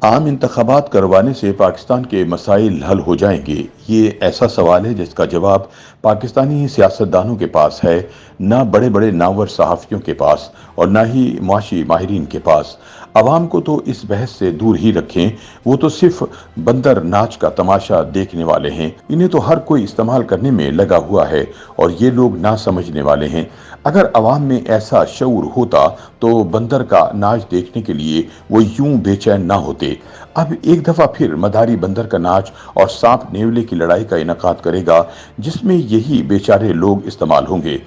عام انتخابات کروانے سے پاکستان کے مسائل حل ہو جائیں گے؟ یہ ایسا سوال ہے جس کا جواب پاکستانی سیاستدانوں کے پاس ہے، نہ بڑے بڑے نامور صحافیوں کے پاس اور نہ ہی معاشی ماہرین کے پاس۔ عوام کو تو اس بحث سے دور ہی رکھیں، وہ تو صرف بندر ناچ کا تماشا دیکھنے والے ہیں۔ انہیں تو ہر کوئی استعمال کرنے میں لگا ہوا ہے اور یہ لوگ نہ سمجھنے والے ہیں۔ اگر عوام میں ایسا شعور ہوتا تو بندر کا ناچ دیکھنے کے لیے وہ یوں بے چین نہ ہوتے۔ اب ایک دفعہ پھر مداری بندر کا ناچ اور سانپ نیولے کی لڑائی کا انعقاد کرے گا، جس میں یہی بیچارے لوگ استعمال ہوں گے۔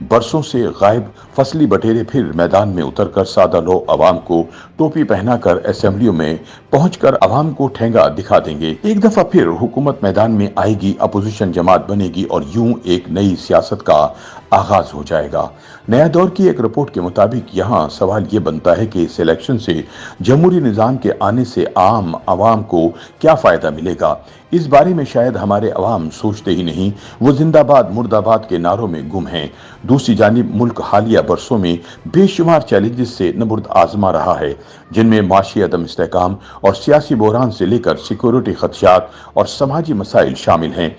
برسوں سے غائب فصلی بٹیرے پھر میدان میں اتر کر سادہ لو عوام کو ٹوپی پہنا کر اسمبلیوں میں پہنچ کر عوام کو ٹھینگا دکھا دیں گے۔ ایک دفعہ پھر حکومت میدان میں آئے گی، اپوزیشن جماعت بنے گی اور یوں ایک نئی سیاست کا آغاز ہو جائے گا۔ نیا دور کی ایک رپورٹ کے مطابق یہاں سوال یہ بنتا ہے کہ اس الیکشن سے جمہوری نظام کے آنے سے عام عوام کو کیا فائدہ ملے گا؟ اس بارے میں شاید ہمارے عوام سوچتے ہی نہیں، وہ زندہ باد مرد آباد کے نعروں میں گم ہیں۔ دوسری جانب ملک حالیہ برسوں میں بے شمار چیلنجز سے نبرد آزما رہا ہے، جن میں معاشی عدم استحکام اور سیاسی بحران سے لے کر سیکورٹی خدشات اور سماجی مسائل شامل ہیں۔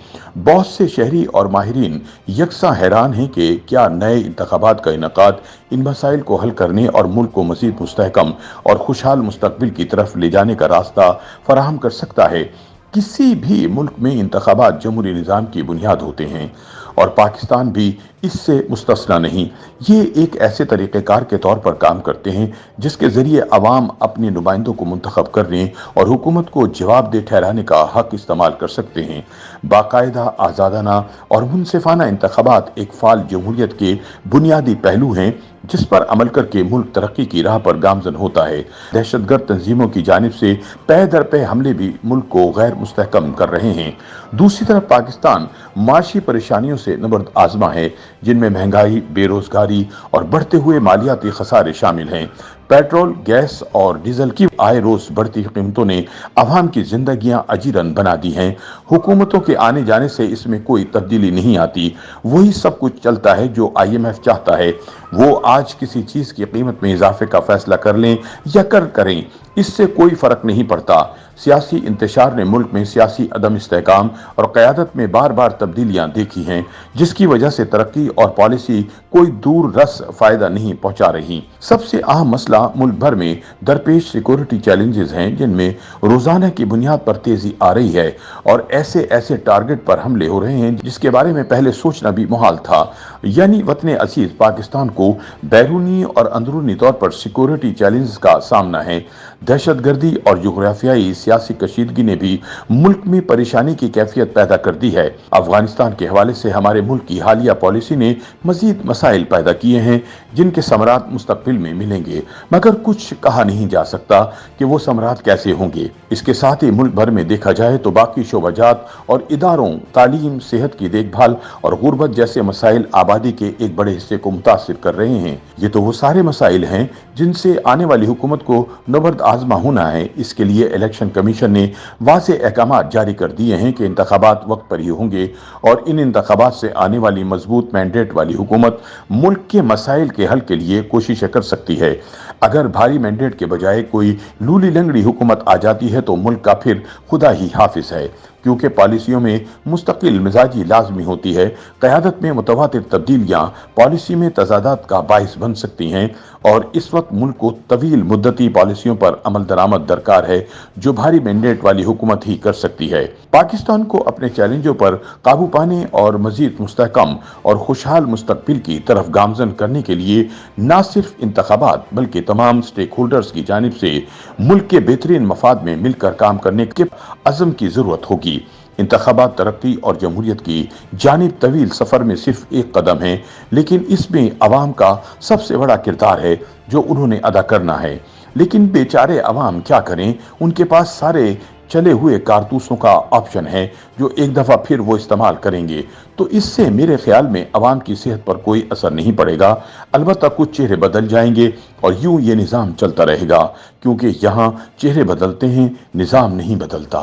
بہت سے شہری اور ماہرین یکساں حیران ہیں کہ کیا نئے انتخابات کا انعقاد ان مسائل کو حل کرنے اور ملک کو مزید مستحکم اور خوشحال مستقبل کی طرف لے جانے کا راستہ فراہم کر سکتا ہے؟ کسی بھی ملک میں انتخابات جمہوری نظام کی بنیاد ہوتے ہیں اور پاکستان بھی اس سے مستثنی نہیں۔ یہ ایک ایسے طریقہ کار کے طور پر کام کرتے ہیں جس کے ذریعے عوام اپنے نمائندوں کو منتخب کرنے اور حکومت کو جواب دہ ٹھہرانے کا حق استعمال کر سکتے ہیں۔ باقاعدہ، آزادانہ اور منصفانہ انتخابات ایک فعال جمہوریت کے بنیادی پہلو ہیں جس پر عمل کر کے ملک ترقی کی راہ پر گامزن ہوتا ہے۔ دہشت گرد تنظیموں کی جانب سے پے در پے حملے بھی ملک کو غیر مستحکم کر رہے ہیں۔ دوسری طرف پاکستان معاشی پریشانیوں سے نبرد آزما ہے، جن میں مہنگائی، بے روزگاری اور بڑھتے ہوئے مالیاتی خسارے شامل ہیں۔ پیٹرول، گیس اور ڈیزل کی آئے روز بڑھتی قیمتوں نے عوام کی زندگیاں اجیرن بنا دی ہیں۔ حکومتوں کے آنے جانے سے اس میں کوئی تبدیلی نہیں آتی، وہی سب کچھ چلتا ہے جو IMF چاہتا ہے۔ وہ آج کسی چیز کی قیمت میں اضافے کا فیصلہ کر لیں یا کریں، اس سے کوئی فرق نہیں پڑتا۔ سیاسی انتشار نے ملک میں سیاسی عدم استحکام اور قیادت میں بار بار تبدیلیاں دیکھی ہیں، جس کی وجہ سے ترقی اور پالیسی کوئی دور رس فائدہ نہیں پہنچا رہی۔ سب سے اہم مسئلہ ملک بھر میں درپیش سیکورٹی چیلنجز ہیں، جن میں روزانہ کی بنیاد پر تیزی آ رہی ہے اور ایسے ٹارگٹ پر حملے ہو رہے ہیں جس کے بارے میں پہلے سوچنا بھی محال تھا۔ یعنی وطن عزیز پاکستان کو بیرونی اور اندرونی طور پر سیکورٹی چیلنجز کا سامنا ہے۔ دہشت گردی اور جغرافیائی سیاسی کشیدگی نے بھی ملک میں پریشانی کی کیفیت پیدا کر دی ہے۔ افغانستان کے حوالے سے ہمارے ملک کی حالیہ پالیسی نے مزید مسائل پیدا کیے ہیں جن کے ثمرات مستقبل میں ملیں گے، مگر کچھ کہا نہیں جا سکتا کہ وہ ثمرات کیسے ہوں گے۔ اس کے ساتھ ہی ملک بھر میں دیکھا جائے تو باقی شعبہ جات اور اداروں، تعلیم، صحت کی دیکھ بھال اور غربت جیسے مسائل آبادی کے ایک بڑے حصے کو متاثر کر رہے ہیں۔ یہ تو وہ سارے مسائل ہیں جن سے آنے والی حکومت کو نبرد آزما ہونا ہے۔ اس کے لیے الیکشن کمیشن نے واضح احکامات جاری کر دیے ہیں کہ انتخابات وقت پر ہی ہوں گے اور ان انتخابات سے آنے والی مضبوط مینڈیٹ والی حکومت ملک کے مسائل کے حل کے لیے کوششیں کر سکتی ہے۔ اگر بھاری مینڈیٹ کے بجائے کوئی لولی لنگڑی حکومت آ جاتی ہے تو ملک کا پھر خدا ہی حافظ ہے، کیونکہ پالیسیوں میں مستقل مزاجی لازمی ہوتی ہے۔ قیادت میں متواتر تبدیلیاں پالیسی میں تضادات کا باعث بن سکتی ہیں اور اس وقت ملک کو طویل مدتی پالیسیوں پر عمل درآمد درکار ہے جو بھاری مینڈیٹ والی حکومت ہی کر سکتی ہے۔ پاکستان کو اپنے چیلنجوں پر قابو پانے اور مزید مستحکم اور خوشحال مستقبل کی طرف گامزن کرنے کے لیے نہ صرف انتخابات بلکہ تمام سٹیک ہولڈرز کی جانب سے ملک کے بہترین مفاد میں مل کر کام کرنے کے عزم کی ضرورت ہوگی۔ انتخابات ترقی اور جمہوریت کی جانب طویل سفر میں صرف ایک قدم ہے، لیکن اس میں عوام کا سب سے بڑا کردار ہے جو انہوں نے ادا کرنا ہے۔ لیکن بیچارے عوام کیا کریں؟ ان کے پاس سارے چلے ہوئے کارتوسوں کا آپشن ہے جو ایک دفعہ پھر وہ استعمال کریں گے، تو اس سے میرے خیال میں عوام کی صحت پر کوئی اثر نہیں پڑے گا۔ البتہ کچھ چہرے بدل جائیں گے اور یوں یہ نظام چلتا رہے گا، کیونکہ یہاں چہرے بدلتے ہیں، نظام نہیں بدلتا۔